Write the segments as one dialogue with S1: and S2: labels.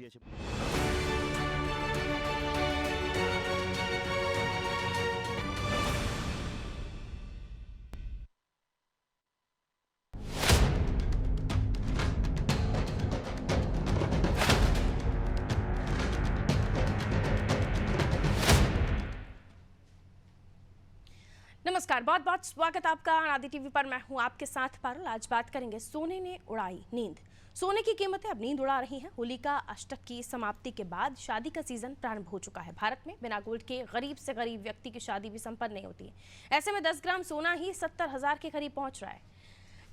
S1: ऐसे
S2: नमस्कार, बहुत बहुत स्वागत आपका आदि टीवी पर। मैं हूं आपके साथ पारुल। आज बात करेंगे सोने ने उड़ाई नींद। सोने की कीमतें अब नींद उड़ा रही हैं। होली का अष्टक की समाप्ति के बाद शादी का सीजन प्रारंभ हो चुका है। भारत में बिना गोल्ड के गरीब से गरीब व्यक्ति की शादी भी संपन्न नहीं होती है। ऐसे में 10 ग्राम सोना ही 70,000 के करीब पहुंच रहा है।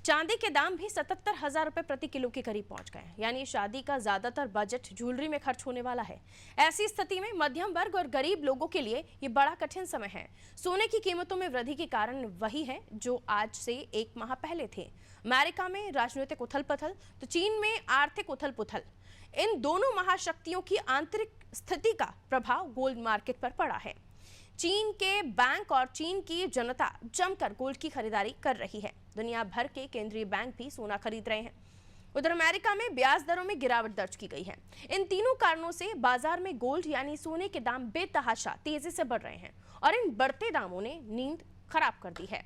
S2: चांदी के दाम भी 77,000 रुपए प्रति किलो के करीब पहुंच गए हैं। यानी शादी का ज्यादातर बजट ज्वेलरी में खर्च होने वाला है। ऐसी स्थिति में मध्यम वर्ग और गरीब लोगों के लिए ये बड़ा कठिन समय है। सोने की कीमतों में वृद्धि के कारण वही है जो आज से 1 माह पहले थे। अमेरिका में राजनीतिक उथल पुथल तो चीन में आर्थिक उथल पुथल, इन दोनों महाशक्तियों की आंतरिक स्थिति का प्रभाव गोल्ड मार्केट पर पड़ा है। चीन के बैंक और चीन की जनता जमकर गोल्ड की खरीदारी कर रही है। दुनिया भर के केंद्रीय बैंक भी सोना खरीद रहे हैं। उधर अमेरिका में ब्याज दरों में गिरावट दर्ज की गई है। इन तीनों कारणों से बाजार में गोल्ड यानी सोने के दाम बेतहाशा तेजी से बढ़ रहे हैं और इन बढ़ते दामों ने नींद खराब कर दी है।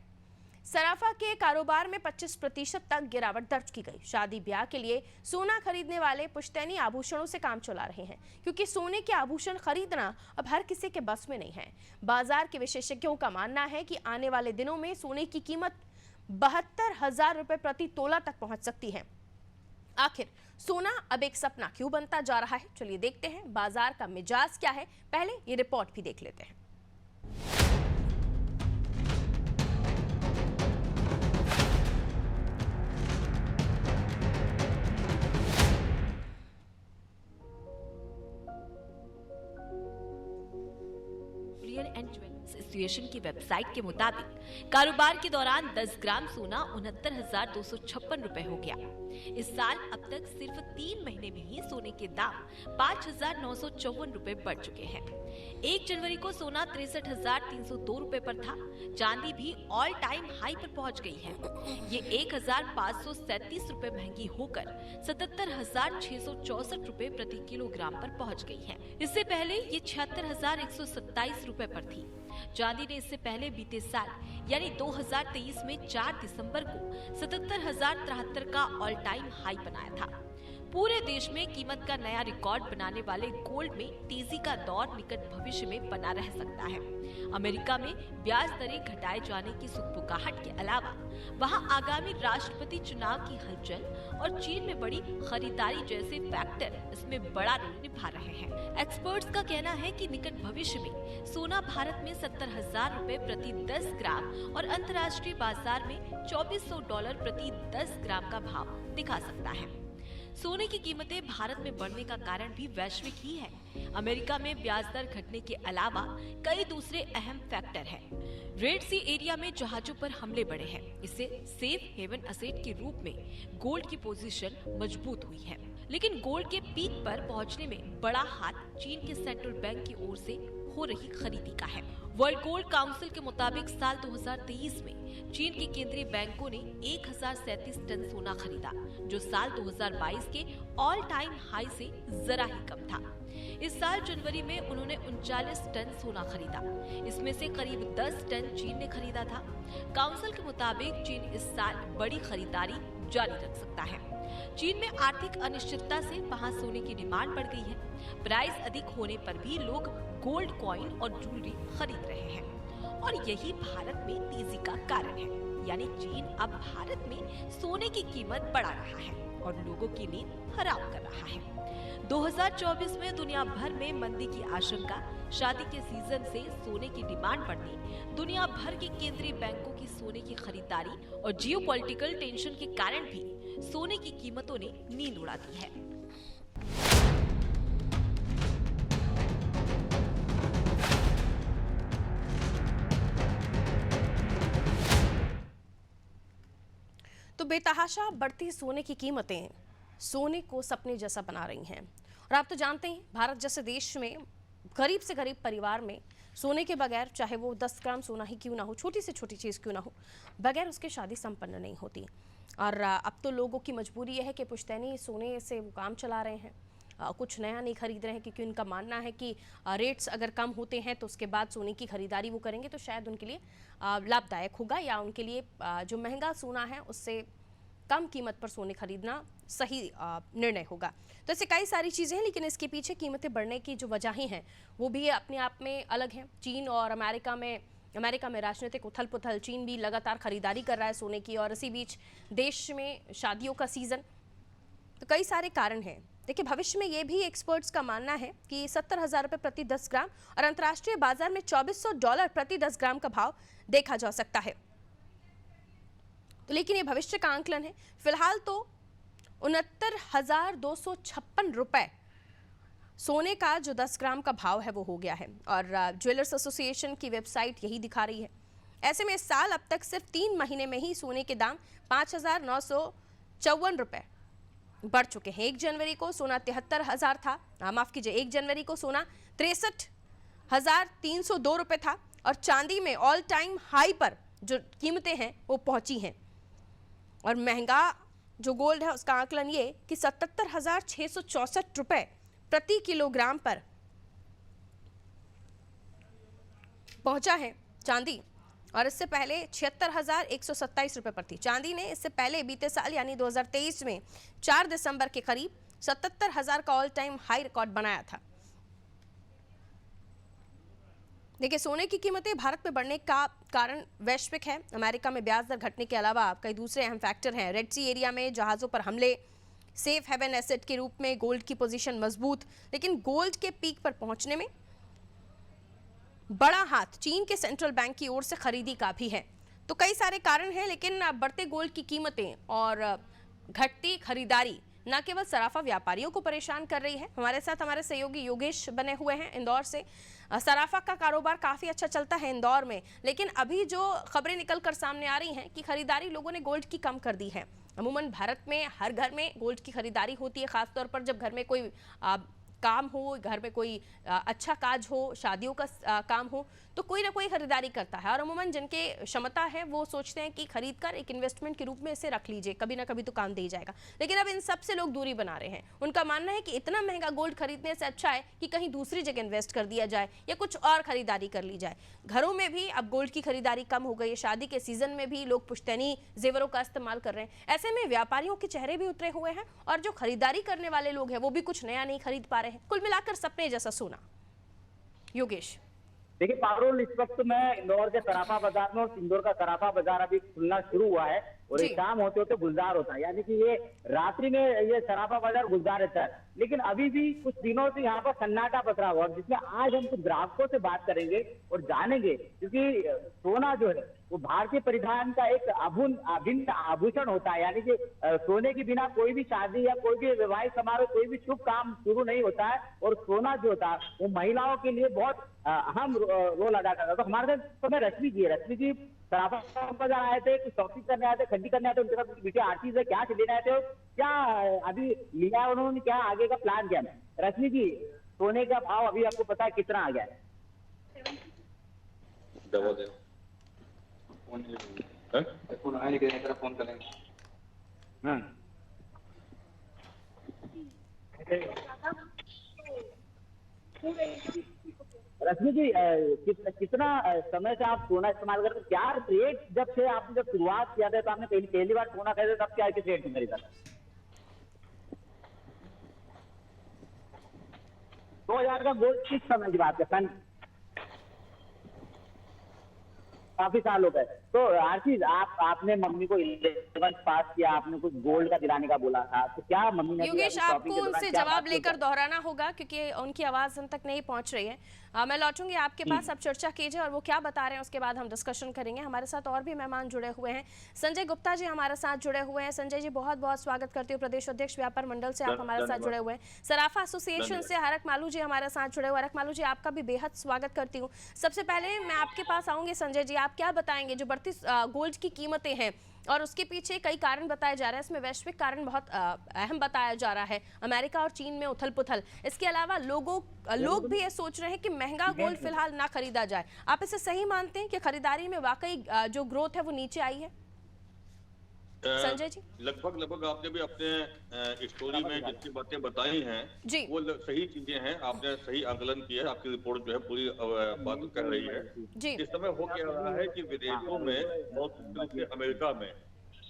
S2: सराफा के कारोबार में 25% तक गिरावट दर्ज की गई। शादी ब्याह के लिए सोना खरीदने वाले पुश्तैनी आभूषणों से काम चला रहे हैं, क्योंकि सोने के आभूषण खरीदना अब हर किसी के बस में नहीं है। बाजार के विशेषज्ञों का मानना है कि आने वाले दिनों में सोने की कीमत 72,000 रुपए प्रति तोला तक पहुंच सकती है। आखिर सोना अब एक सपना क्यों बनता जा रहा है, चलिए देखते हैं बाजार का मिजाज क्या है। पहले ये रिपोर्ट भी देख लेते हैं।
S3: एंड ज्वेलर्स एसोसिएशन की वेबसाइट के मुताबिक कारोबार के दौरान 10 ग्राम सोना 69,256 रुपए हो गया। इस साल अब तक सिर्फ 3 महीने में ही सोने के दाम 5,954 रुपए बढ़ चुके हैं। 1 जनवरी को सोना 63,302 रुपए पर था। चांदी भी ऑल टाइम हाई पर पहुंच गई है। ये 1,537 रुपए महंगी होकर 77,664 रुपए प्रति किलोग्राम पर पहुंच गई है। इससे पहले ये 76,127 रुपए पर थी। चांदी ने इससे पहले बीते साल यानी 2023 में 4 दिसंबर को 77,073 का ऑल टाइम हाई बनाया था। पूरे देश में कीमत का नया रिकॉर्ड बनाने वाले गोल्ड में तेजी का दौर निकट भविष्य में बना रह सकता है। अमेरिका में ब्याज दरें घटाए जाने की सुगबुगाहट के अलावा वहां आगामी राष्ट्रपति चुनाव की हलचल और चीन में बड़ी खरीदारी जैसे फैक्टर इसमें बड़ा रोल निभा रहे हैं। एक्सपर्ट्स का कहना है कि निकट भविष्य में सोना भारत में 70,000 रुपए प्रति 10 ग्राम और अंतर्राष्ट्रीय बाजार में $2,400 प्रति 10 ग्राम का भाव दिखा सकता है। सोने की कीमतें भारत में बढ़ने का कारण भी वैश्विक ही है। अमेरिका में ब्याज दर घटने के अलावा कई दूसरे अहम फैक्टर हैं। रेड सी एरिया में जहाजों पर हमले बढ़े हैं। इससे सेफ हेवन एसेट के रूप में गोल्ड की पोजीशन मजबूत हुई है। लेकिन गोल्ड के पीक पर पहुंचने में बड़ा हाथ चीन के सेंट्रल बैंक की ओर से हो रही खरीदी का है। वर्ल्ड गोल्ड काउंसिल के मुताबिक साल 2023 में चीन के केंद्रीय बैंकों ने 1,037 टन सोना खरीदा, जो साल 2022 के ऑल टाइम हाई से जरा ही कम था। इस साल जनवरी में उन्होंने 39 टन सोना खरीदा। इसमें से करीब 10 टन चीन ने खरीदा था। काउंसिल के मुताबिक चीन इस साल बड़ी खरीदारी जारी रख सकता है। चीन में आर्थिक अनिश्चितता से वहां सोने की डिमांड बढ़ गई है। प्राइस अधिक होने पर भी लोग गोल्ड कॉइन और ज्वेलरी खरीद रहे हैं और यही भारत में तेजी का कारण है। यानी चीन अब भारत में सोने की कीमत बढ़ा रहा है और लोगों की नींद हराम कर रहा है। 2024 में दुनिया भर में मंदी की आशंका, शादी के सीजन से सोने की डिमांड बढ़ने, दुनिया भर के केंद्रीय बैंकों की सोने की खरीदारी और जियोपॉलिटिकल टेंशन के कारण भी सोने की कीमतों ने नींद उड़ा दी है।
S2: तो बेतहाशा बढ़ती सोने की कीमतें सोने को सपने जैसा बना रही हैं। और आप तो जानते हैं, भारत जैसे देश में गरीब से गरीब परिवार में सोने के बगैर, चाहे वो 10 ग्राम सोना ही क्यों ना हो, छोटी से छोटी चीज़ क्यों ना हो, बगैर उसके शादी संपन्न नहीं होती। और अब तो लोगों की मजबूरी यह है कि पुश्तैनी सोने से वो काम चला रहे हैं। कुछ नया नहीं खरीद रहे हैं, क्योंकि उनका मानना है कि रेट्स अगर कम होते हैं तो उसके बाद सोने की खरीदारी वो करेंगे तो शायद उनके लिए लाभदायक होगा, या उनके लिए जो महंगा सोना है उससे कम कीमत पर सोने खरीदना सही निर्णय होगा। तो ऐसे कई सारी चीज़ें हैं, लेकिन इसके पीछे कीमतें बढ़ने की जो वजहें हैं वो भी अपने आप में अलग हैं। चीन और अमेरिका में राजनीतिक उथल पुथल, चीन भी लगातार खरीदारी कर रहा है सोने की, और इसी बीच देश में शादियों का सीज़न, तो कई सारे कारण हैं। देखिए, भविष्य में ये भी एक्सपर्ट्स का मानना है कि 70,000 रुपये प्रति 10 ग्राम और अंतर्राष्ट्रीय बाजार में $2400 प्रति 10 ग्राम का भाव देखा जा सकता है। तो लेकिन ये भविष्य का आंकलन है। फिलहाल तो 69,256 रुपये सोने का जो 10 ग्राम का भाव है वो हो गया है, और ज्वेलर्स एसोसिएशन की वेबसाइट यही दिखा रही है। ऐसे में इस साल अब तक सिर्फ 3 महीने में ही सोने के दाम 5,954 रुपये बढ़ चुके हैं। 1 जनवरी को सोना 73,000 था, माफ कीजिए, 1 जनवरी को सोना 63,302 रुपये था, और चांदी में ऑल टाइम हाई पर जो कीमतें हैं वो पहुंची हैं। और महंगा जो गोल्ड है उसका आकलन ये कि 77,664 रुपये प्रति किलोग्राम पर पहुंचा है चांदी, और इससे पहले 76,127 रुपये पर थी। चांदी ने इससे पहले बीते साल यानी 2023 में 4 दिसंबर के करीब 77,000 का ऑल टाइम हाई रिकॉर्ड बनाया था। देखिए, सोने की कीमतें भारत में बढ़ने का कारण वैश्विक है। अमेरिका में ब्याज दर घटने के अलावा कई दूसरे अहम फैक्टर हैं। रेड सी एरिया में जहाज़ों पर हमले, सेफ हेवन एसेट के रूप में गोल्ड की पोजीशन मजबूत, लेकिन गोल्ड के पीक पर पहुंचने में बड़ा हाथ चीन के सेंट्रल बैंक की ओर से खरीदी का भी है। तो कई सारे कारण हैं, लेकिन बढ़ते गोल्ड की कीमतें और घटती खरीदारी न केवल सराफा व्यापारियों को परेशान कर रही है। हमारे साथ हमारे सहयोगी योगेश बने हुए हैं इंदौर से। सराफा का कारोबार काफ़ी अच्छा चलता है इंदौर में, लेकिन अभी जो खबरें निकल कर सामने आ रही हैं कि खरीदारी लोगों ने गोल्ड की कम कर दी है। अमूमन भारत में हर घर में गोल्ड की खरीदारी होती है, खासतौर पर जब घर में कोई काम हो, घर में कोई अच्छा काज हो, शादियों का काम हो, तो कोई ना कोई खरीदारी करता है। और अमूमन जिनके क्षमता है वो सोचते हैं कि खरीद कर एक इन्वेस्टमेंट के रूप में इसे रख लीजिए, कभी ना कभी तो काम दे ही जाएगा। लेकिन अब इन सब से लोग दूरी बना रहे हैं। उनका मानना है कि इतना महंगा गोल्ड खरीदने से अच्छा है कि कहीं दूसरी जगह इन्वेस्ट कर दिया जाए या कुछ और खरीदारी कर ली जाए। घरों में भी अब गोल्ड की खरीदारी कम हो गई है। शादी के सीजन में भी लोग पुश्तैनी जेवरों का इस्तेमाल कर रहे हैं। ऐसे में व्यापारियों के चेहरे भी उतरे हुए हैं, और जो खरीदारी करने वाले लोग हैं वो भी कुछ नया नहीं खरीद पा रहे हैं। कुल मिलाकर सपने जैसा सोना। योगेश,
S1: देखिए पारुल, इस वक्त मैं इंदौर के सराफा बाजार में, और इंदौर का सराफा बाजार अभी खुलना शुरू हुआ है, और ये शाम होते होते गुलजार होता है, यानी कि ये रात्रि में ये सराफा बाजार गुलजार रहता है। लेकिन अभी भी कुछ दिनों से यहाँ पर सन्नाटा पसरा हुआ, जिसमें आज हम कुछ ग्राहकों से बात करेंगे और जानेंगे, क्योंकि सोना जो है वो भारतीय परिधान का एक अभिन्न आभूषण होता है। यानी कि सोने के बिना कोई भी शादी या कोई भी वैवाहिक समारोह, कोई भी शुभ काम शुरू नहीं होता है, और सोना जो होता है वो महिलाओं के लिए बहुत अहम रोल अदा करता है। तो हमारे साथ समय रश्मि जी है। रश्मि जी सराफा बाजार आए थे, कुछ शॉपिंग करने आए थे, खरीदी करने आए थे, उनके साथ वीडियो आर्टिस्ट है, क्या लेने आए थे और क्या अभी लिया है उन्होंने, क्या आगे का प्लान क्या है? रश्मि जी, सोने का भाव अभी आपको पता है कितना आ गया है? फोन करेंगे। रश्मि जी, कितना समय से आप सोना इस्तेमाल करते हैं? क्या रेट जब से आपने जब शुरुआत किया था, तो आपने पहली बार सोना खरीदा तब क्या किस रेट में खरीदा? 2000 का गोल्ड किस समय की बात है? काफी साल हो गए। तो आशीष, आपने मम्मी को 11th पास किया, आपने कुछ गोल्ड का दिलाने का बोला था, तो क्या मम्मी ने?
S2: योगेश, आपको उनसे जवाब लेकर दोहराना होगा क्योंकि उनकी आवाज हम तक नहीं पहुंच रही है। मैं लौटूंगी आपके पास, आप चर्चा कीजिए और वो क्या बता रहे हैं उसके बाद हम डिस्कशन करेंगे। हमारे साथ और भी मेहमान जुड़े हुए हैं। संजय गुप्ता जी हमारे साथ जुड़े हुए हैं। संजय जी, बहुत बहुत स्वागत करती हूँ। प्रदेश अध्यक्ष व्यापार मंडल से आप हमारे साथ जुड़े हुए हैं। सराफा एसोसिएशन से हरक मालू जी हमारे साथ जुड़े हुए। हरक मालू जी, आपका भी बेहद स्वागत करती हूँ। सबसे पहले मैं आपके पास आऊंगी। संजय जी, आप क्या बताएंगे, जो बढ़ती गोल्ड की कीमतें हैं और उसके पीछे कई कारण बताए जा रहे हैं, इसमें वैश्विक कारण बहुत अहम बताया जा रहा है, अमेरिका और चीन में उथल पुथल। इसके अलावा लोग भी ये सोच रहे हैं कि महंगा गोल्ड फिलहाल ना खरीदा जाए। आप इसे सही मानते हैं कि खरीदारी में वाकई जो ग्रोथ है वो नीचे आई है? संजय जी।
S4: लगभग आपने भी अपने स्टोरी में जितनी बातें बताई हैं
S2: जी।
S4: वो सही चीजें हैं, आपने सही आकलन किया है, आपकी रिपोर्ट जो है पूरी बात कर रही है।
S2: जी।
S4: इस समय हो क्या रहा है कि विदेशों में और मुख्य रूप से अमेरिका में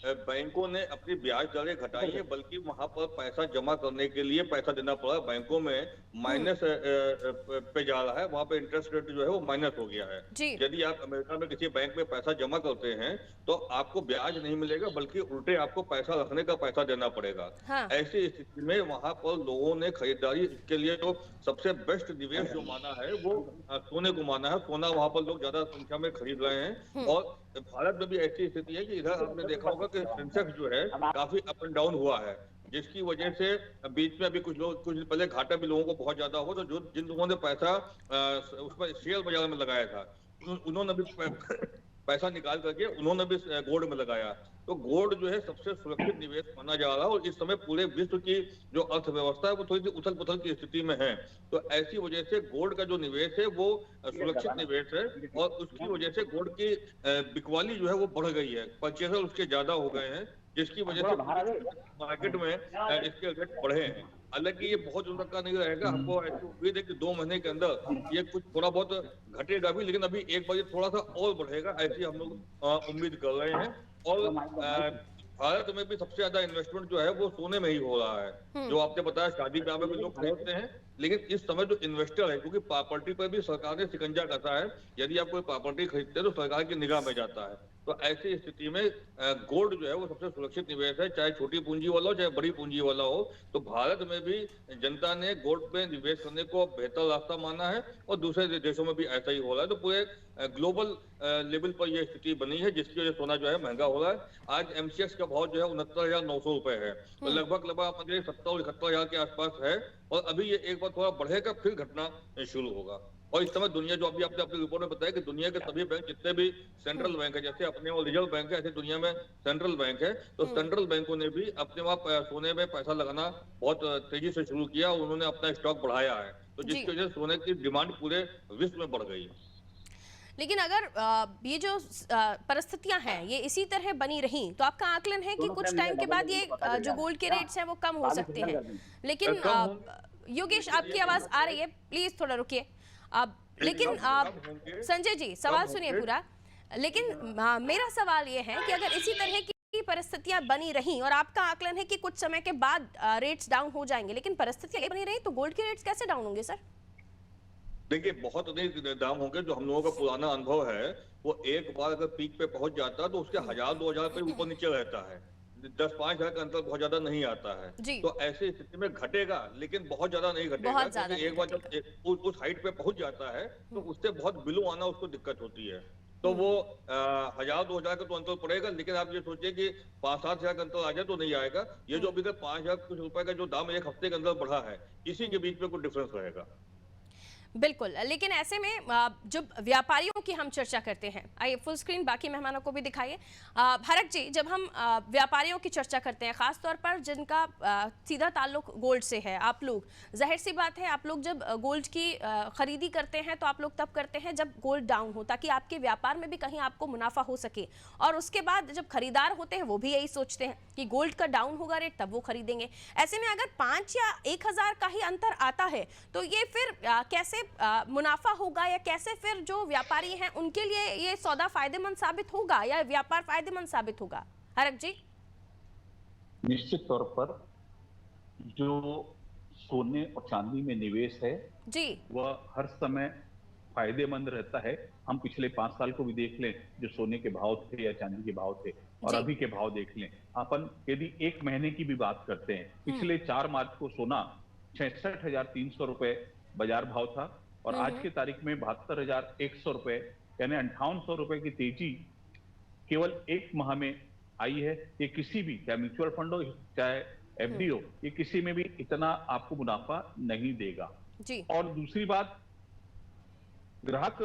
S4: बैंकों ने अपनी ब्याज दरें घटाई है, बल्कि वहां पर पैसा जमा करने के लिए पैसा देना पड़ा। बैंकों में माइनस पे जा रहा है, वहां पे इंटरेस्ट रेट जो है वो माइनस हो गया है।
S2: जी।
S4: यदि आप अमेरिका में किसी बैंक में पैसा जमा करते हैं तो आपको ब्याज नहीं मिलेगा, बल्कि उल्टे आपको पैसा रखने का पैसा देना पड़ेगा।
S2: हाँ।
S4: ऐसी स्थिति में वहां पर लोगों ने खरीदारी के लिए तो सबसे बेस्ट निवेश जो माना है वो सोने को माना है। सोना वहां पर लोग ज्यादा संख्या में खरीद रहे हैं। और भारत में भी ऐसी स्थिति है कि इधर आपने देखा होगा कि सेंसेक्स जो है काफी अप एंड डाउन हुआ है, जिसकी वजह से बीच में अभी कुछ दिन पहले घाटा भी लोगों को बहुत ज्यादा हो, तो जिन लोगों ने पैसा उसमें शेयर बाजार में लगाया था उन्होंने भी पैसा निकाल करके उन्होंने भी गोल्ड में लगाया। तो गोल्ड जो है सबसे सुरक्षित निवेश माना जा रहा है। और इस समय पूरे विश्व की जो अर्थव्यवस्था है वो थोड़ी सी उथल पुथल की स्थिति में है, तो ऐसी वजह से गोल्ड का जो निवेश है वो सुरक्षित निवेश है। और उसकी वजह से गोल्ड की बिकवाली जो है वो बढ़ गई है, परचेजर उसके ज्यादा हो गए हैं, जिसकी वजह से मार्केट में इसके रेट बढ़े हैं। हालांकि ये बहुत दिन तक का नहीं रहेगा, हमको ऐसी उम्मीद है कि 2 महीने के अंदर ये कुछ थोड़ा बहुत घटेगा भी, लेकिन अभी एक बार ये थोड़ा सा और बढ़ेगा, ऐसी हम लोग उम्मीद कर रहे हैं। और भारत में भी सबसे ज्यादा इन्वेस्टमेंट जो है वो सोने में ही हो रहा है। जो आपने बताया शादी ब्याह में भी लोग खरीदते हैं, लेकिन इस समय जो इन्वेस्टर है, क्योंकि प्रॉपर्टी पर भी सरकार ने शिकंजा कसा है, यदि आप कोई प्रॉपर्टी खरीदते हैं तो सरकार की निगाह में जाता है। तो ऐसी स्थिति में गोल्ड जो है वो सबसे सुरक्षित निवेश है, चाहे छोटी पूंजी वाला हो चाहे बड़ी पूंजी वाला हो। तो भारत में भी जनता ने गोल्ड पे निवेश करने को बेहतर रास्ता माना है, और दूसरे देशों में भी ऐसा ही हो रहा है। तो पूरे ग्लोबल लेवल पर यह स्थिति बनी है, जिसकी वजह से सोना जो है महंगा हो रहा है। आज MCX का भाव जो है 69,900 रुपए है, तो लगभग आप 70-71 के आसपास है। और अभी ये एक बार थोड़ा बढ़ेगा, फिर घटना शुरू होगा। और इस समय दुनिया जो अभी आपने अपनी रिपोर्ट में बताया कि दुनिया के सभी बैंक जितने भी सेंट्रल बैंक है, जैसे अपने वो रिजर्व बैंक है, ऐसे दुनिया में सेंट्रल बैंक है, तो सेंट्रल बैंकों ने भी अपने वहां सोने में पैसा लगाना बहुत तेजी से शुरू किया, और उन्होंने अपना स्टॉक बढ़ाया है, तो जिसकी वजह से सोने की डिमांड पूरे विश्व में बढ़ गई है।
S2: लेकिन अगर ये जो परिस्थितियां हैं ये इसी तरह बनी रही तो आपका आकलन है कि कुछ टाइम के बाद ये जो गोल्ड के रेट्स हैं वो कम हो सकते हैं। लेकिन योगेश आपकी आवाज आ रही है, प्लीज थोड़ा रुकिए। लेकिन संजय जी सवाल सुनिए पूरा। लेकिन मेरा सवाल ये है कि अगर इसी तरह की परिस्थितियां बनी रही और आपका आकलन है कि कुछ समय के बाद रेट्स डाउन हो जाएंगे, लेकिन परिस्थितियां बनी रही तो गोल्ड के रेट्स कैसे डाउन होंगे सर?
S4: देखिए बहुत अधिक दाम होंगे। जो हम लोगों का पुराना अनुभव है वो एक बार अगर पीक पे पहुंच जाता है तो उसके 1000-2000 पे ऊपर नीचे रहता है, 10-5 हजार का अंतर बहुत ज्यादा नहीं आता है। तो ऐसी स्थिति में घटेगा, लेकिन बहुत ज्यादा नहीं घटेगा, क्योंकि एक बार जब उस हाइट पे पहुंच जाता है तो उससे बहुत बिलो आना उसको दिक्कत होती है। तो वो 1000-2000 का तो अंतर पड़ेगा, लेकिन आप ये सोचिए कि 5-7 हजार का अंतर आ जाए तो नहीं आएगा। ये जो अभी तक 5000 कुछ रुपए का जो दाम एक हफ्ते के अंदर बढ़ा है, इसी के बीच में कुछ डिफरेंस रहेगा।
S2: बिल्कुल, लेकिन ऐसे में जब व्यापारियों की हम चर्चा करते हैं, आइए फुल स्क्रीन बाकी मेहमानों को भी दिखाइए। भरत जी, जब हम व्यापारियों की चर्चा करते हैं, खास तौर पर जिनका सीधा ताल्लुक गोल्ड से है, आप लोग जाहिर सी बात है आप लोग जब गोल्ड की खरीदी करते हैं तो आप लोग तब करते हैं जब गोल्ड डाउन हो, ताकि आपके व्यापार में भी कहीं आपको मुनाफा हो सके। और उसके बाद जब खरीदार होते हैं वो भी यही सोचते हैं कि गोल्ड का डाउन होगा रेट तब वो खरीदेंगे। ऐसे में अगर 5 या 1000 का ही अंतर आता है तो ये फिर कैसे मुनाफा होगा, या कैसे फिर जो व्यापारी हैं उनके लिए ये सौदा फायदेमंद साबित होगा या व्यापार फायदेमंद साबित होगा? हरक जी।
S5: निश्चित तौर पर जो सोने और चांदी में निवेश है जी वह हर समय फायदेमंद रहता है। हम पिछले 5 साल को भी देख लें, जो सोने के भाव थे या चांदी के भाव थे, और अभी के भाव देख लें। अपन यदि 1 महीने की भी बात करते हैं, पिछले 4 मार्च को सोना 66,300 रुपए बाजार भाव था, और आज की तारीख में 72,100 रुपए, यानी 5800 रुपए की तेजी केवल 1 माह में आई है। ये किसी भी, चाहे म्यूचुअल फंड हो चाहे FD हो, ये किसी में भी इतना आपको मुनाफा नहीं देगा जी। और दूसरी बात, ग्राहक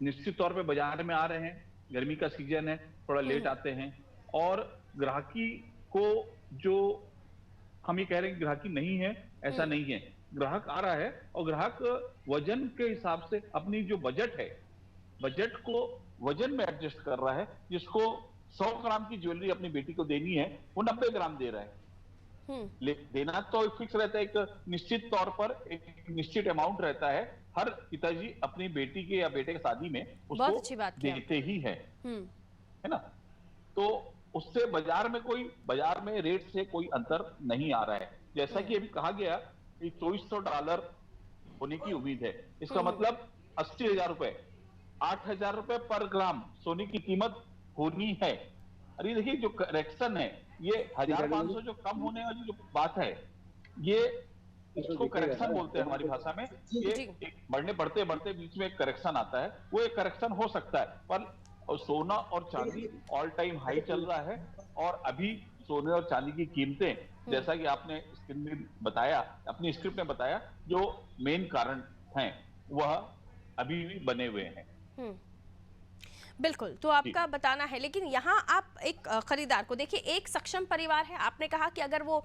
S5: निश्चित तौर पे बाजार में आ रहे हैं, गर्मी का सीजन है, थोड़ा लेट आते हैं, और ग्राहकी को जो हम ये कह रहे हैं ग्राहकी नहीं है, ऐसा नहीं है। ग्राहक आ रहा है, और ग्राहक वजन के हिसाब से अपनी जो बजट है, बजट को वजन में एडजस्ट कर रहा है, जिसको 100 ग्राम की ज्वेलरी अपनी बेटी को देनी है, वो 90 ग्राम दे रहा है। देना तो फिक्स रहता है, एक निश्चित तौर पर एक निश्चित अमाउंट रहता है, हर पिताजी अपनी बेटी के या बेटे के शादी में उसको देते ही है ना। तो उससे बाजार में रेट से कोई अंतर नहीं आ रहा है। जैसा कि अभी कहा गया कि $2400 होने की उम्मीद है, इसका मतलब 80,000 रुपए, 8,000 रुपए पर ग्राम सोने की कीमत होनी है। अरे देखिए, जो करेक्शन है, ये 1,500 जो कम होने वाली जो बात है, ये इसको करेक्शन बोलते हैं हमारी भाषा में। ये बढ़ते बीच में एक करेक्शन आता है, वो एक करेक्शन हो सकता है, पर सोना और चांदी ऑल टाइम हाई चल रहा है। और अभी सोने और चांदी की कीमतें, जैसा कि आपने स्क्रीन में बताया, अपनी स्क्रिप्ट में बताया, जो मेन कारण हैं वह अभी भी बने हुए हैं।
S2: बिल्कुल, तो आपका बताना है, लेकिन यहाँ आप एक खरीदार को देखिए, एक सक्षम परिवार है, आपने कहा कि अगर वो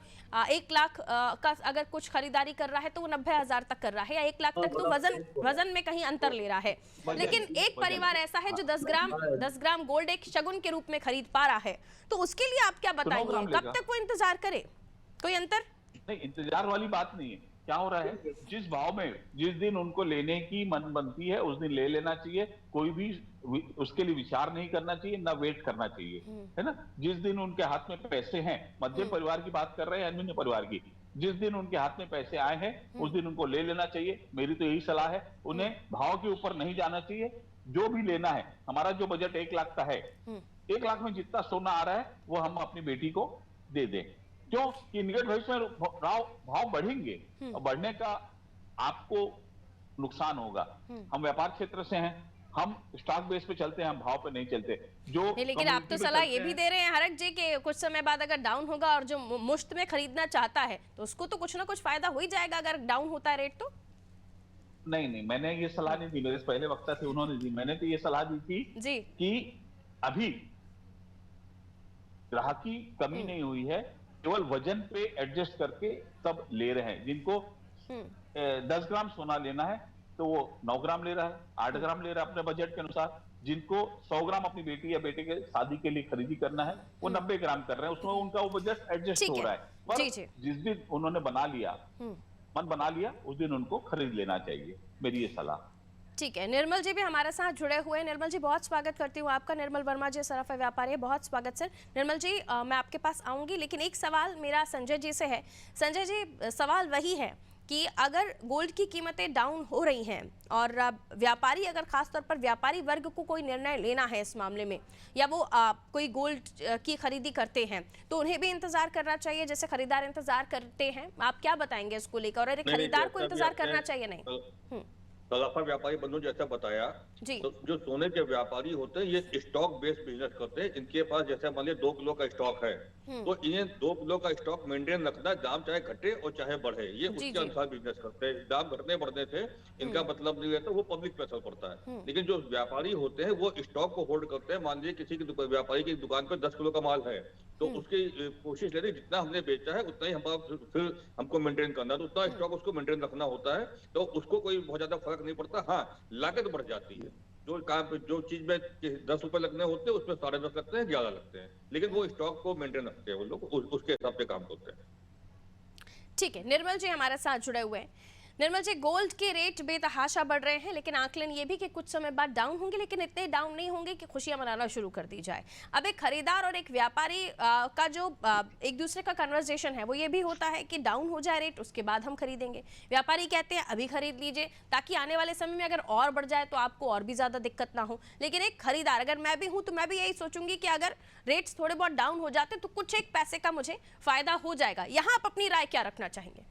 S2: 1 लाख का अगर कुछ खरीदारी कर रहा है तो वो 90,000 तक कर रहा है, या 1 लाख तक, तो वजन में कहीं अंतर ले रहा है। लेकिन एक परिवार ऐसा है जो 10 ग्राम गोल्ड एक शगुन के रूप में खरीद पा रहा है, तो उसके लिए आप क्या बताएंगे? कब तक वो इंतजार करे? कोई अंतर
S5: नहीं, इंतजार वाली बात नहीं है। क्या हो रहा है, जिस भाव में जिस दिन उनको लेने की मन बनती है उस दिन ले लेना चाहिए, कोई भी उसके लिए विचार नहीं करना चाहिए, ना वेट करना चाहिए, है ना। जिस दिन उनके हाथ में पैसे हैं, मध्यम परिवार की बात कर रहे हैं, अन्य परिवार की, जिस दिन उनके हाथ में पैसे आए हैं उस दिन उनको ले लेना चाहिए। मेरी तो यही सलाह है, उन्हें भाव के ऊपर नहीं जाना चाहिए। जो भी लेना है, हमारा जो बजट 1 लाख का है, 1 लाख में जितना सोना आ रहा है वो हम अपनी बेटी को दे दें। क्यों कि निकट भविष्य में भाव बढ़ेंगे और बढ़ने का आपको नुकसान होगा। हम व्यापार क्षेत्र से हैं, हम स्टॉक बेस पे चलते हैं, हम भाव पे नहीं चलते। जो
S2: नहीं, लेकिन आप तो सलाह ये भी दे रहे हैं हरक जी कि कुछ समय बाद अगर डाउन होगा और जो मुफ्त में खरीदना चाहता है तो उसको तो कुछ ना कुछ फायदा हो ही जाएगा अगर डाउन होता है रेट तो।
S5: नहीं, मैंने ये सलाह नहीं दी, मेरे पहले वक्ता थे उन्होंने दी। मैंने तो ये सलाह दी थी जी कि अभी ग्राहक की कमी नहीं हुई है, केवल वजन पे एडजस्ट करके सब ले रहे हैं। जिनको 10 ग्राम सोना लेना है तो वो 9 ग्राम ले रहा है, 8 ग्राम ले रहा है अपने बजट के अनुसार। जिनको 100 ग्राम अपनी बेटी या बेटे के शादी के लिए खरीदी करना है वो 90 ग्राम कर रहे हैं, उसमें उनका वो बजट एडजस्ट हो रहा है। पर जिस दिन उन्होंने मन बना लिया उस दिन उनको खरीद लेना चाहिए, मेरी ये सलाह।
S2: ठीक है, निर्मल जी भी हमारे साथ जुड़े हुए हैं। निर्मल जी, बहुत स्वागत करती हूँ आपका। निर्मल वर्मा जी, सराफा व्यापारी, बहुत स्वागत सर। निर्मल जी, मैं आपके पास आऊंगी, लेकिन एक सवाल मेरा संजय जी से है। संजय जी, सवाल वही है कि अगर गोल्ड की कीमतें डाउन हो रही हैं और व्यापारी, अगर खासतौर पर व्यापारी वर्ग को कोई निर्णय लेना है इस मामले में, या वो कोई गोल्ड की खरीदी करते हैं, तो उन्हें भी इंतजार करना चाहिए जैसे खरीदार इंतजार करते हैं? आप क्या बताएंगे इसको लेकर? और खरीदार को इंतजार करना चाहिए नहीं?
S4: सराफा व्यापारी बंधु जैसा बताया, तो जो सोने के व्यापारी होते हैं ये स्टॉक बेस्ड बिजनेस करते हैं। इनके पास जैसे मान लिया 2 किलो का स्टॉक है, तो इन्हें 2 किलो का स्टॉक मेंटेन रखना, दाम चाहे घटे और चाहे बढ़े, ये उसके अनुसार बिजनेस करते हैं। दाम घटने बढ़ने से इनका मतलब नहीं रहता, वो पब्लिक पे असर पड़ता है। लेकिन जो व्यापारी होते हैं वो स्टॉक को होल्ड करते हैं। मान लीजिए किसी की व्यापारी की दुकान पर 10 किलो का माल है, तो उसकी कोशिश ले रही जितना हमने बेचा है उतना ही फिर हमको मेंटेन करना है, तो उतना स्टॉक उसको मेंटेन रखना होता है। तो उसको कोई बहुत ज्यादा फर्क नहीं पड़ता। हाँ, लागत बढ़ जाती है। जो चीज में 10 रुपए लगने होते हैं उसमें 10.5 लगते हैं, 11 लगते हैं, लेकिन वो स्टॉक को मेंटेन रखते हैं, वो लोग उसके हिसाब से काम करते हैं।
S2: ठीक है, निर्मल जी हमारे साथ जुड़े हुए हैं। निर्मल जी, गोल्ड के रेट बेतहाशा बढ़ रहे हैं, लेकिन आकलन ये भी कि कुछ समय बाद डाउन होंगे, लेकिन इतने डाउन नहीं होंगे कि खुशियां मनाना शुरू कर दी जाए। अब एक खरीदार और एक व्यापारी का जो एक दूसरे का कन्वर्सेशन है वो ये भी होता है कि डाउन हो जाए रेट, उसके बाद हम खरीदेंगे। व्यापारी कहते हैं अभी खरीद लीजिए ताकि आने वाले समय में अगर और बढ़ जाए तो आपको और भी ज्यादा दिक्कत ना हो। लेकिन एक खरीदार अगर मैं भी हूं तो मैं भी यही सोचूंगी कि अगर रेट्स थोड़े बहुत डाउन हो जाते तो कुछ एक पैसे का मुझे फायदा हो जाएगा। यहाँ आप अपनी राय क्या रखना चाहेंगे?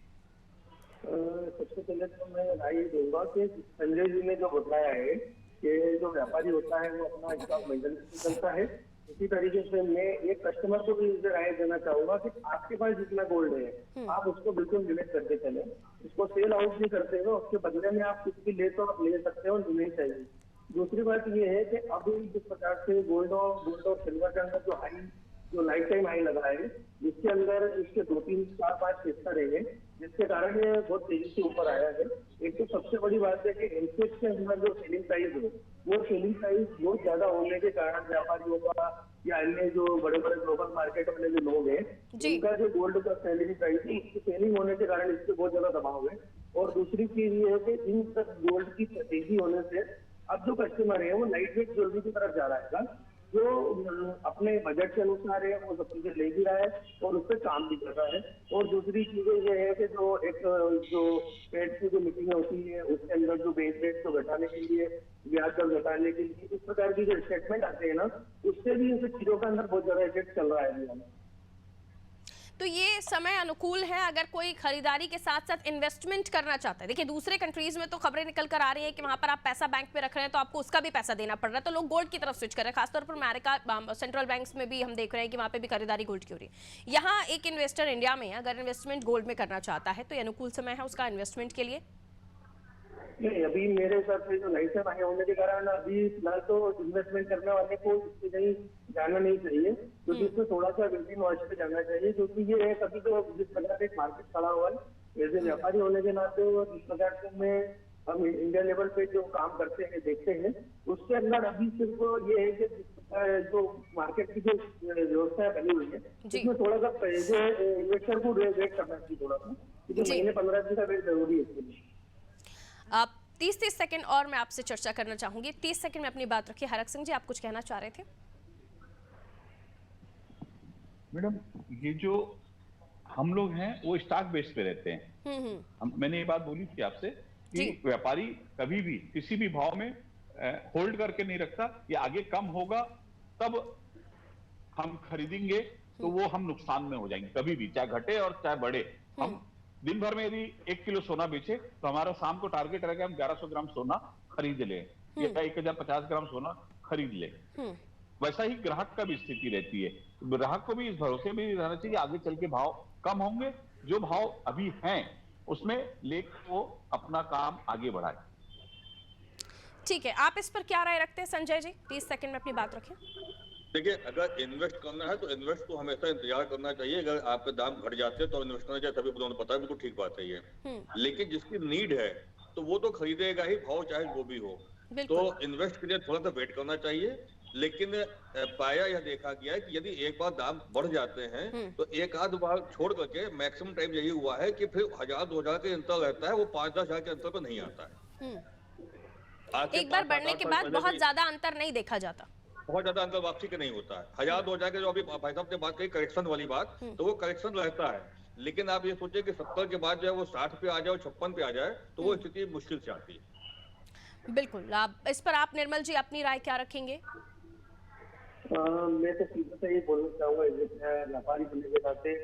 S6: सबसे पहले तो मैं राय ये दूंगा कि संजय जी ने जो बताया है कि जो व्यापारी होता है वो अपना स्टॉक मेंटेन करता है, इसी तरीके से मैं एक कस्टमर को भी राय देना चाहूंगा कि आपके पास जितना गोल्ड है आप उसको बिल्कुल लिमिट करके चले, उसको सेल आउट नहीं करते हो, उसके बदले में आप कुछ भी ले तो आप ले सकते हो, नहीं चाहिए। दूसरी बात ये है कि अभी जिस प्रकार से गोल्ड और सिल्वर के अंदर जो लाइफ टाइम हाई लगा है, जिसके अंदर इसके 2, 3, 4, 5 हिस्सा रहे, जिसके कारण ये बहुत तेजी से ऊपर आया है। एक तो सबसे बड़ी बात है कि एमसीएक्स के अंदर जो सेलिंग प्राइस है वो सेलिंग प्राइस बहुत ज्यादा होने के कारण व्यापारियों का या अन्य जो बड़े बड़े ग्लोबल मार्केट वाले जो लोग हैं, उनका जो गोल्ड का सेलिंग प्राइस है, इसकी सेलिंग होने के कारण इस पे बहुत ज्यादा दबाव है। और दूसरी चीज ये है कि इन सब गोल्ड की तेजी होने से अब जो कस्टमर है वो लाइट वेट ज्वेलरी की तरफ जा रहा है, जो अपने बजट के अनुसार है, वो सब चीजें ले भी रहा है और उस पर काम भी कर रहा है। और दूसरी चीजें ये है कि जो पेड की जो मीटिंग होती है उसके अंदर जो बेस रेट को घटाने के लिए, ब्याज दर घटाने के लिए, इस प्रकार की जो स्टेटमेंट आते हैं ना, उससे भी इन सब चीजों के अंदर बहुत ज्यादा इफेक्ट चल रहा है।
S2: तो ये समय अनुकूल है अगर कोई खरीदारी के साथ साथ इन्वेस्टमेंट करना चाहता है। देखिए दूसरे कंट्रीज में तो खबरें निकल कर आ रही है कि वहां पर आप पैसा बैंक में रख रहे हैं तो आपको उसका भी पैसा देना पड़ रहा है, तो लोग गोल्ड की तरफ स्विच कर रहे हैं। खासतौर पर अमेरिका सेंट्रल बैंक्स में भी हम देख रहे हैं कि वहां पे भी खरीदारी गोल्ड की हो रही है। यहाँ एक इन्वेस्टर इंडिया में अगर इन्वेस्टमेंट गोल्ड में करना चाहता है तो ये अनुकूल समय है उसका इन्वेस्टमेंट के लिए?
S6: नहीं, अभी मेरे हिसाब से जो लाइसेंस आए होने के कारण अभी फिलहाल तो इन्वेस्टमेंट करने वाले को इससे कहीं जाना नहीं चाहिए, क्योंकि इसमें थोड़ा सा वेटिंग वॉच पे जाना चाहिए। क्योंकि ये है कभी तो जिस प्रकार से मार्केट खड़ा हुआ है, एज ए व्यापारी होने के नाते जिस प्रकार से हम इंडिया लेवल पे जो काम करते हैं देखते हैं, उसके अंदर अभी सिर्फ ये है कि जो मार्केट की जो व्यवस्था बनी हुई है उसमें थोड़ा सा जो इन्वेस्टर को वेट करना चाहिए थोड़ा सा, क्योंकि महीने 15 दिन का वेट जरूरी है इसके लिए।
S2: आप 30 सेकंड और मैं आपसे चर्चा करना चाहूंगी। 30 सेकंड में अपनी बात रखिए। हरक सिंह जी, आप कुछ कहना चाह रहे थे?
S5: मैडम, ये जो हम लोग हैं वो स्टॉक बेस पे रहते हैं। मैंने ये बात बोली थी आपसे कि व्यापारी कभी भी किसी भी भाव में होल्ड करके नहीं रखता। ये आगे कम होगा तब हम खरीदेंगे तो वो हम नुकसान में हो जाएंगे कभी भी, चाहे घटे और चाहे बढ़े। हम दिन भर में यदि 1 किलो सोना बेचे तो हमारा शाम को टारगेट रहेगा हम 1100 ग्राम सोना खरीद ले या 1050 ग्राम सोना खरीद ले। वैसा ही ग्राहक का भी स्थिति रहती है। ग्राहक को भी इस भरोसे में रहना चाहिए आगे चल के भाव कम होंगे, जो भाव अभी हैं उसमें लेकर वो अपना काम आगे बढ़ाए।
S2: ठीक है, आप इस पर क्या राय रखते हैं संजय जी? 30 सेकंड में अपनी बात रखें।
S4: देखिए, अगर इन्वेस्ट करना है तो इन्वेस्ट को हमेशा इंतजार करना चाहिए। अगर आपके दाम घट जाते हैं तो इन्वेस्ट करना चाहिए, सभी को पता है, बिल्कुल ठीक बात है ये। लेकिन जिसकी नीड है तो वो तो खरीदेगा ही, भाव चाहे वो भी हो। तो इन्वेस्ट के लिए थोड़ा सा वेट करना चाहिए। लेकिन पाया यह देखा गया है कि यदि एक बार दाम बढ़ जाते हैं तो एक आध बार छोड़ करके मैक्सिमम टाइम यही हुआ है कि फिर 1000-2000 के अंतर रहता है, वो 5-10 हजार के अंतर पर नहीं आता है।
S2: एक बार बढ़ने के बाद बहुत ज्यादा अंतर नहीं देखा जाता,
S4: बहुत ज्यादा अंतर वापसी का नहीं होता है। 1000-2000 के जो अभी भाई साहब ने बात कही करेक्शन वाली बात, तो वो करेक्शन रहता है। लेकिन आप ये सोचिए कि 70 के बाद जो है वो 60 पे आ जाए और 56 पे आ जाए तो वो स्थिति मुश्किल से आती है।
S2: बिल्कुल। इस पर आप निर्मल जी अपनी राय क्या रखेंगे?
S6: मैं तो सीधा से ये बोलना चाहूंगा व्यापारी होने के नाते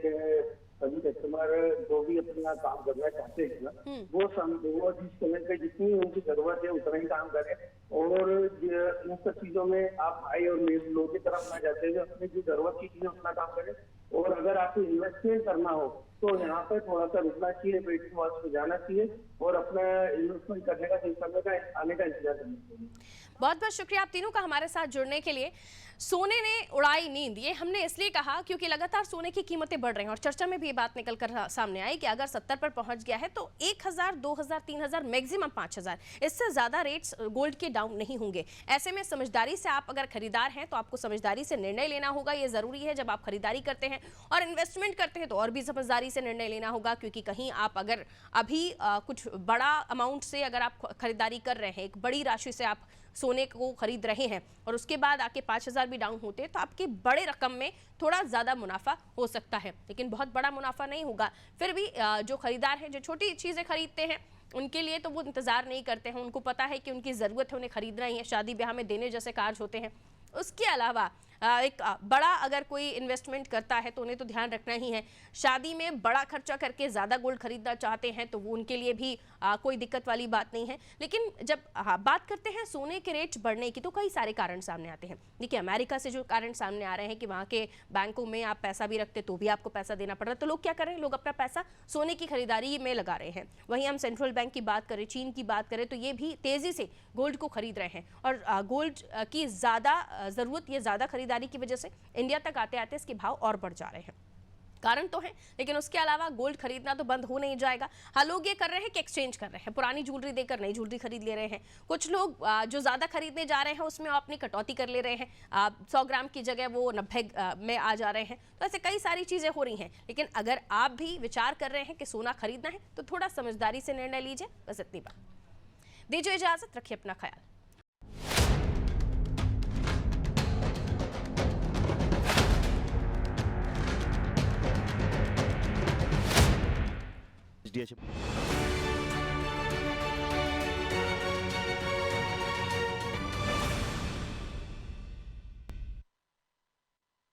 S6: सभी कस्टमर जो भी अपना काम करना चाहते हैं ना, वो जिस समय पे जितनी उनकी जरूरत है उतना ही काम करें। और इन सब चीजों में आप हाई और लो की तरफ ना जाते हुए अपनी जो जरूरत की चीजें उतना काम करें। और अगर आपको इन्वेस्टमेंट करना हो तो यहाँ पर थोड़ा सा रुकना चाहिए, वेटिंग वॉच पे जाना चाहिए और अपना इन्वेस्टमेंट करने का समय का आने का इंतजार करना चाहिए।
S2: बहुत बहुत शुक्रिया आप तीनों का हमारे साथ जुड़ने के लिए। सोने ने उड़ाई नींद, ये हमने इसलिए कहा क्योंकि लगातार सोने की कीमतें बढ़ रही हैं और चर्चा में भी ये बात निकल कर सामने आई कि अगर 70 पर पहुंच गया है तो 1000, 2000, 3000, मैक्सिमम 5000, इससे ज्यादा रेट्स गोल्ड के डाउन नहीं होंगे। ऐसे में समझदारी से आप अगर खरीदार हैं तो आपको समझदारी से निर्णय लेना होगा। ये जरूरी है जब आप खरीदारी करते हैं और इन्वेस्टमेंट करते हैं तो और भी समझदारी से निर्णय लेना होगा, क्योंकि कहीं आप अगर अभी कुछ बड़ा अमाउंट से अगर आप खरीदारी कर रहे हैं, एक बड़ी राशि से आप सोने को खरीद रहे हैं और उसके बाद आके 5000 भी डाउन होते हैं तो आपके बड़े रकम में थोड़ा ज़्यादा मुनाफा हो सकता है, लेकिन बहुत बड़ा मुनाफा नहीं होगा। फिर भी जो खरीदार हैं, जो छोटी चीज़ें खरीदते हैं, उनके लिए तो वो इंतज़ार नहीं करते हैं। उनको पता है कि उनकी ज़रूरत है, उन्हें खरीदना ही है, शादी ब्याह में देने जैसे कार्य होते हैं। उसके अलावा एक बड़ा अगर कोई इन्वेस्टमेंट करता है तो उन्हें तो ध्यान रखना ही है। शादी में बड़ा खर्चा करके ज़्यादा गोल्ड खरीदना चाहते हैं तो वो उनके लिए भी कोई दिक्कत वाली बात नहीं है। लेकिन जब बात करते हैं सोने के रेट बढ़ने की तो कई सारे कारण सामने आते हैं। देखिए, अमेरिका से जो कारण सामने आ रहे हैं कि वहाँ के बैंकों में आप पैसा भी रखते तो भी आपको पैसा देना पड़ रहा है, तो लोग क्या कर रहे हैं, लोग अपना पैसा सोने की खरीदारी में लगा रहे हैं। वहीं हम सेंट्रल बैंक की बात करें, चीन की बात करें तो ये भी तेज़ी से गोल्ड को खरीद रहे हैं और गोल्ड की ज़्यादा ज़रूरत, ये ज़्यादा खरीदारी की वजह से इंडिया तक आते आते इसके भाव और बढ़ जा रहे हैं। कारण तो है, लेकिन उसके अलावा गोल्ड खरीदना तो बंद हो नहीं जाएगा। हाँ, लोग ये कर रहे हैं कि एक्सचेंज कर रहे हैं, पुरानी ज्वेलरी देकर नई ज्वेलरी खरीद ले रहे हैं। कुछ लोग जो ज्यादा खरीदने जा रहे हैं उसमें अपनी कटौती कर ले रहे हैं, 100 ग्राम की जगह वो 90 में आ जा रहे हैं। तो ऐसे कई सारी चीजें हो रही हैं। लेकिन अगर आप भी विचार कर रहे हैं कि सोना खरीदना है तो थोड़ा समझदारी से निर्णय लीजिए। बस इतनी बात। दीजिए इजाजत, रखिए अपना ख्याल।
S7: DH